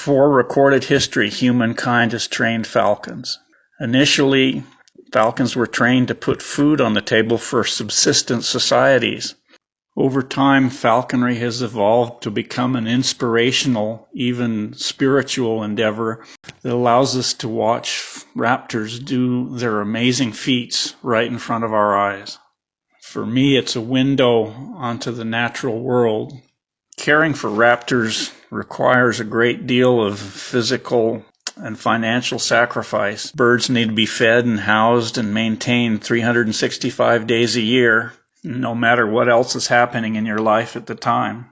For recorded history, humankind has trained falcons. Initially, falcons were trained to put food on the table for subsistence societies. Over time, falconry has evolved to become an inspirational, even spiritual endeavor that allows us to watch raptors do their amazing feats right in front of our eyes. For me, it's a window onto the natural world. Caring for raptors requires a great deal of physical and financial sacrifice. Birds need to be fed and housed and maintained 365 days a year, no matter what else is happening in your life at the time.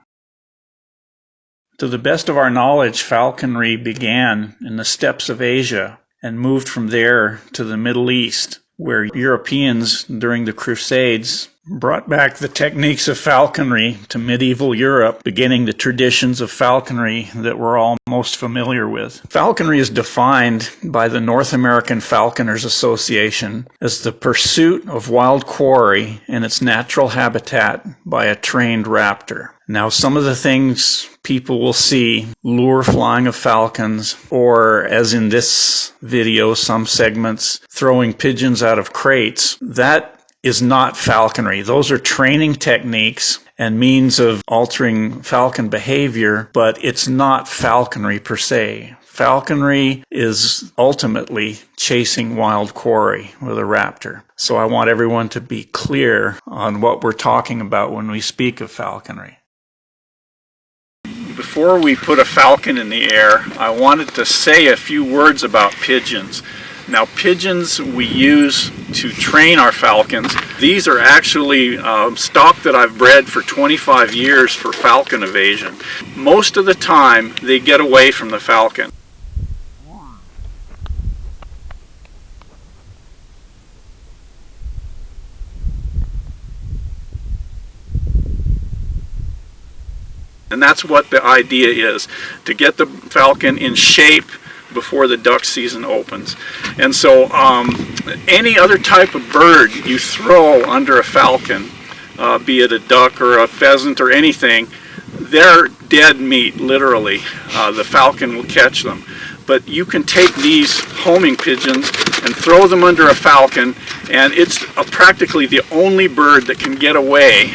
To the best of our knowledge, falconry began in the steppes of Asia and moved from there to the Middle East, where Europeans during the Crusades brought back the techniques of falconry to medieval Europe, beginning the traditions of falconry that we're all most familiar with. Falconry is defined by the North American Falconers Association as the pursuit of wild quarry in its natural habitat by a trained raptor. Now, some of the things people will see, lure flying of falcons, or as in this video, some segments, throwing pigeons out of crates, that is not falconry. Those are training techniques and means of altering falcon behavior, but it's not falconry per se. Falconry is ultimately chasing wild quarry with a raptor. So I want everyone to be clear on what we're talking about when we speak of falconry. Before we put a falcon in the air, I wanted to say a few words about pigeons. Now, pigeons we use to train our falcons. These are actually stock that I've bred for 25 years for falcon evasion. Most of the time, they get away from the falcon. And that's what the idea is, to get the falcon in shape before the duck season opens. And so any other type of bird you throw under a falcon, be it a duck or a pheasant or anything, they're dead meat, literally. The falcon will catch them. But you can take these homing pigeons and throw them under a falcon, and it's practically the only bird that can get away.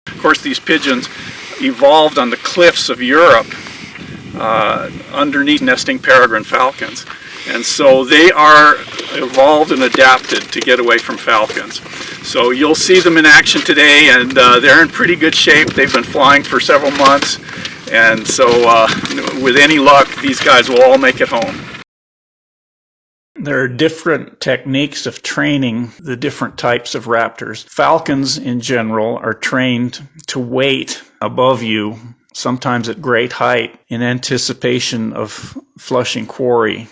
Of course, these pigeons evolved on the cliffs of Europe underneath nesting peregrine falcons. And so they are evolved and adapted to get away from falcons. So you'll see them in action today, and they're in pretty good shape. They've been flying for several months, and so with any luck, these guys will all make it home. There are different techniques of training the different types of raptors. Falcons in general are trained to wait above you, sometimes at great height, in anticipation of flushing quarry.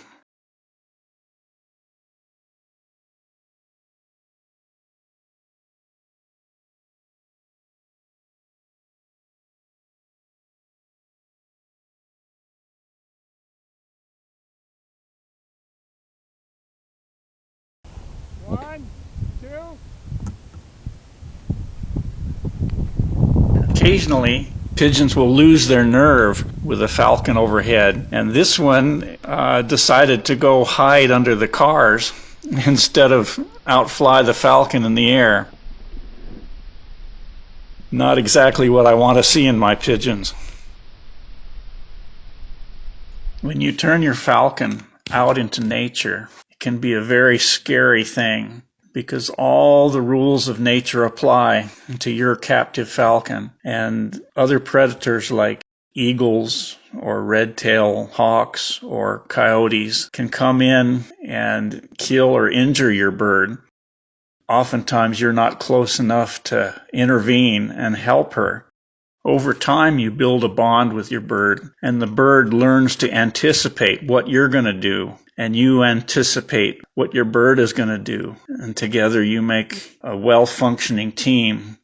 One, two. Occasionally, pigeons will lose their nerve with a falcon overhead, and this one decided to go hide under the cars instead of outfly the falcon in the air. Not exactly what I want to see in my pigeons. When you turn your falcon out into nature, it can be a very scary thing, because all the rules of nature apply to your captive falcon, and other predators like eagles or red-tailed hawks or coyotes can come in and kill or injure your bird. Oftentimes you're not close enough to intervene and help her. Over time, you build a bond with your bird, and the bird learns to anticipate what you're going to do, and you anticipate what your bird is going to do, and together you make a well-functioning team.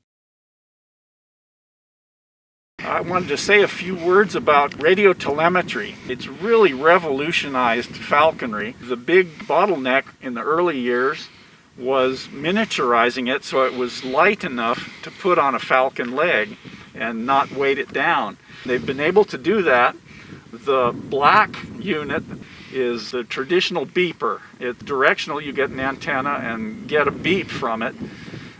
I wanted to say a few words about radio telemetry. It's really revolutionized falconry. The big bottleneck in the early years was miniaturizing it so it was light enough to put on a falcon leg and not weight it down. They've been able to do that. The black unit is the traditional beeper. It's directional. You get an antenna and get a beep from it.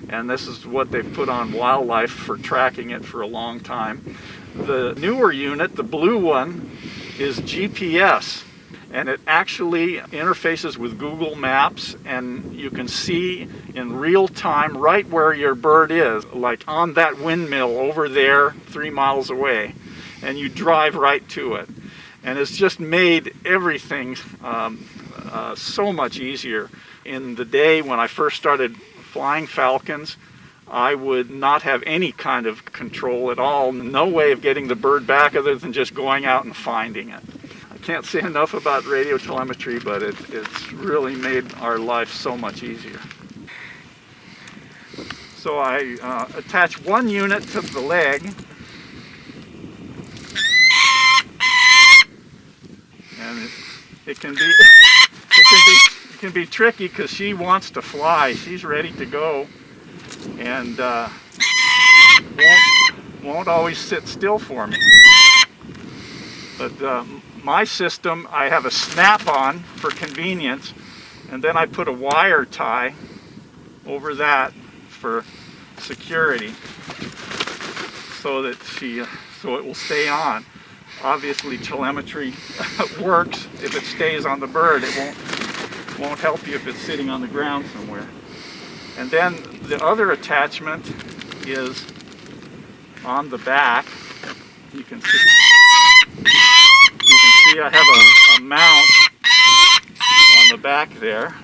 And this is what they've put on wildlife for tracking it for a long time. The newer unit, the blue one, is GPS. And it actually interfaces with Google Maps, and you can see in real time right where your bird is, like on that windmill over there 3 miles away, and you drive right to it. And it's just made everything so much easier. In the day when I first started flying falcons, I would not have any kind of control at all, no way of getting the bird back other than just going out and finding it. I can't say enough about radio telemetry, but it's really made our life so much easier. So I attach one unit to the leg, and it can be tricky because she wants to fly. She's ready to go, and won't always sit still for me. But my system, I have a snap-on for convenience, and then I put a wire tie over that for security, so that so it will stay on. Obviously, telemetry works if it stays on the bird. It won't help you if it's sitting on the ground somewhere. And then the other attachment is on the back. You can see I have a mount on the back there.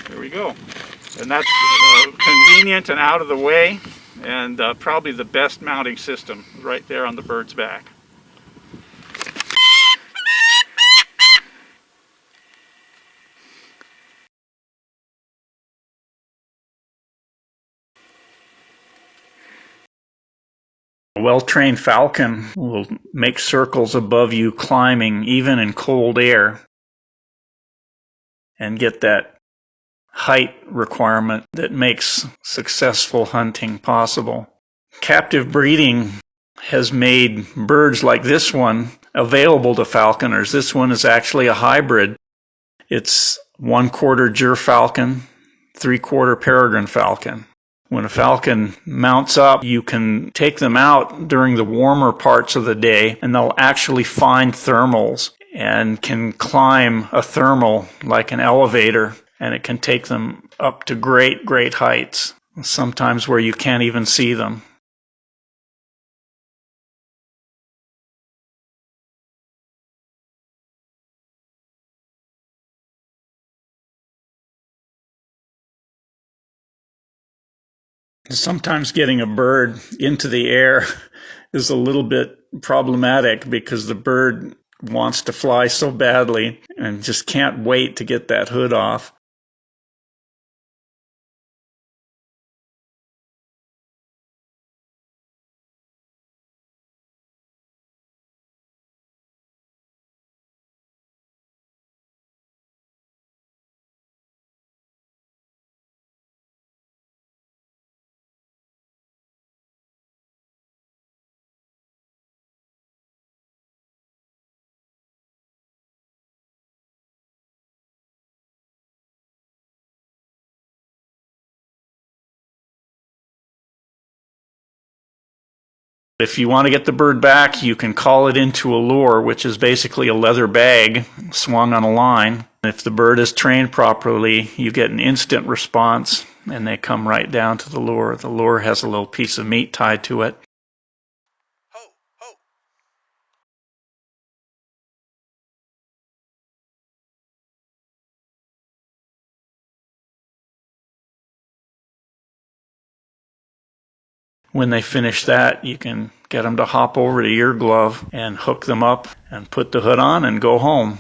There we go. And that's convenient and out of the way, and probably the best mounting system right there on the bird's back. A well-trained falcon will make circles above you climbing even in cold air and get that height requirement that makes successful hunting possible. Captive breeding has made birds like this one available to falconers. This one is actually a hybrid. It's 1/4 gyrfalcon, 3/4 peregrine falcon. When a falcon mounts up, you can take them out during the warmer parts of the day, and they'll actually find thermals and can climb a thermal like an elevator, and it can take them up to great heights, sometimes where you can't even see them. Sometimes getting a bird into the air is a little bit problematic because the bird wants to fly so badly and just can't wait to get that hood off. If you want to get the bird back, you can call it into a lure, which is basically a leather bag swung on a line. If the bird is trained properly, you get an instant response, and they come right down to the lure. The lure has a little piece of meat tied to it. Ho, ho. When they finish that, you can get them to hop over to your glove and hook them up and put the hood on and go home.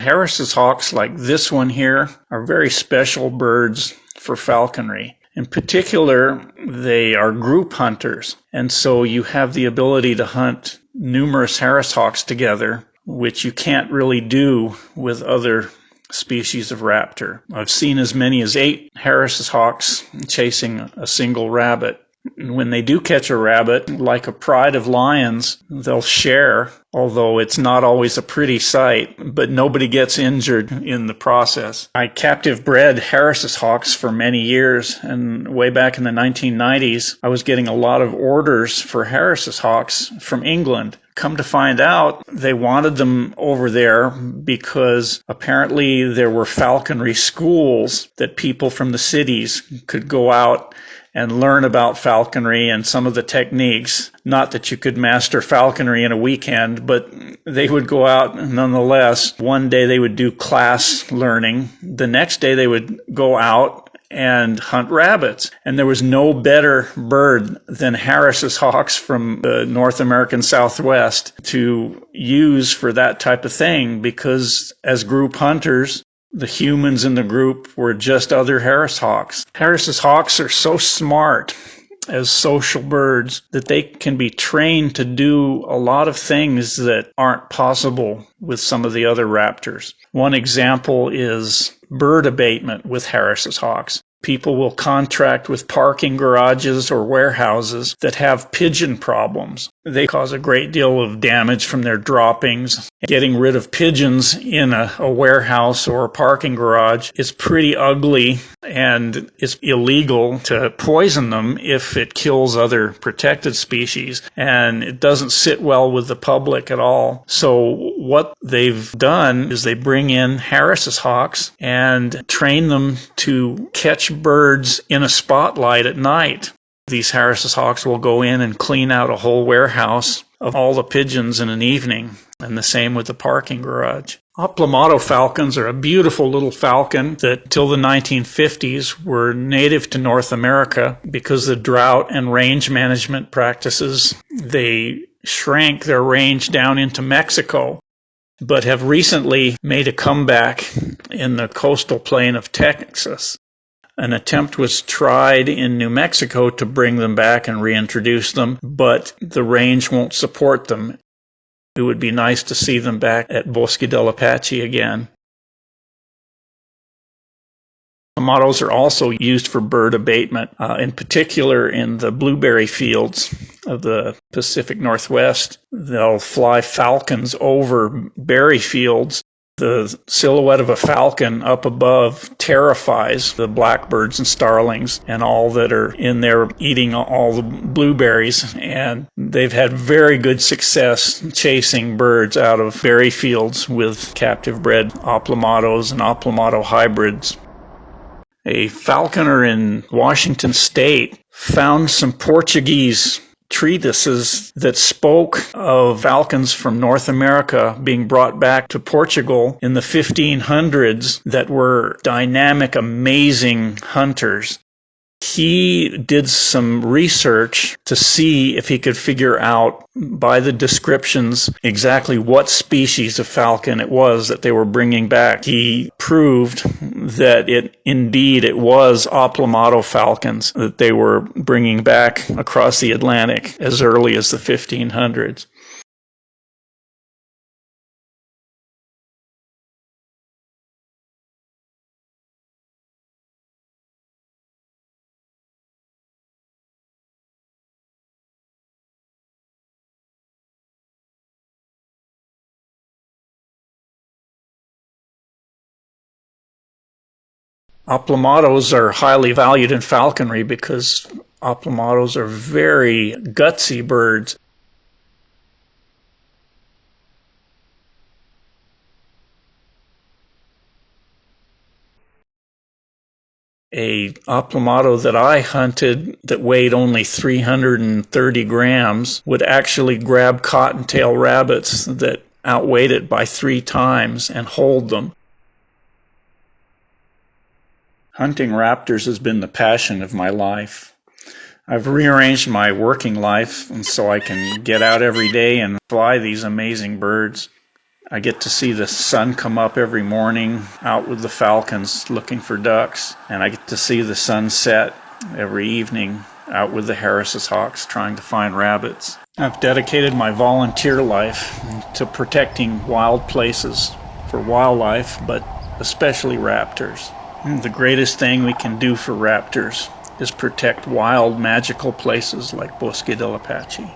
Harris's hawks, like this one here, are very special birds for falconry. In particular, they are group hunters, and so you have the ability to hunt numerous Harris hawks together, which you can't really do with other species of raptor. I've seen as many as 8 Harris hawks chasing a single rabbit. When they do catch a rabbit, like a pride of lions, they'll share, although it's not always a pretty sight, but nobody gets injured in the process. I captive bred Harris's hawks for many years, and way back in the 1990s, I was getting a lot of orders for Harris's hawks from England. Come to find out, they wanted them over there because apparently there were falconry schools that people from the cities could go out and learn about falconry and some of the techniques. Not that you could master falconry in a weekend, but they would go out nonetheless. One day they would do class learning. The next day they would go out and hunt rabbits. And there was no better bird than Harris's hawks from the North American Southwest to use for that type of thing, because as group hunters, the humans in the group were just other Harris hawks. Harris's hawks are so smart as social birds that they can be trained to do a lot of things that aren't possible with some of the other raptors. One example is bird abatement with Harris's hawks. People will contract with parking garages or warehouses that have pigeon problems. They cause a great deal of damage from their droppings. Getting rid of pigeons in a warehouse or a parking garage is pretty ugly, and it's illegal to poison them if it kills other protected species, and it doesn't sit well with the public at all. So what they've done is they bring in Harris's hawks and train them to catch birds in a spotlight at night. These Harris's hawks will go in and clean out a whole warehouse of all the pigeons in an evening, and the same with the parking garage. Abatement falcons are a beautiful little falcon that till the 1950s were native to North America. Because of drought and range management practices, they shrank their range down into Mexico, but have recently made a comeback in the coastal plain of Texas. An attempt was tried in New Mexico to bring them back and reintroduce them, but the range won't support them. It would be nice to see them back at Bosque del Apache again. Abatements are also used for bird abatement, in particular in the blueberry fields of the Pacific Northwest. They'll fly falcons over berry fields. The silhouette of a falcon up above terrifies the blackbirds and starlings and all that are in there eating all the blueberries. And they've had very good success chasing birds out of berry fields with captive bred Abatements and Abatement hybrids. A falconer in Washington State found some Portuguese treatises that spoke of falcons from North America being brought back to Portugal in the 1500s that were dynamic, amazing hunters. He did some research to see if he could figure out by the descriptions exactly what species of falcon it was that they were bringing back. He proved that it was Abatement falcons that they were bringing back across the Atlantic as early as the 1500s. Abatements are highly valued in falconry because Abatements are very gutsy birds. A Abatement that I hunted that weighed only 330 grams would actually grab cottontail rabbits that outweighed it by 3 times and hold them. Hunting raptors has been the passion of my life. I've rearranged my working life and so I can get out every day and fly these amazing birds. I get to see the sun come up every morning out with the falcons looking for ducks, and I get to see the sun set every evening out with the Harris's hawks trying to find rabbits. I've dedicated my volunteer life to protecting wild places for wildlife, but especially raptors. The greatest thing we can do for raptors is protect wild, magical places like Bosque del Apache.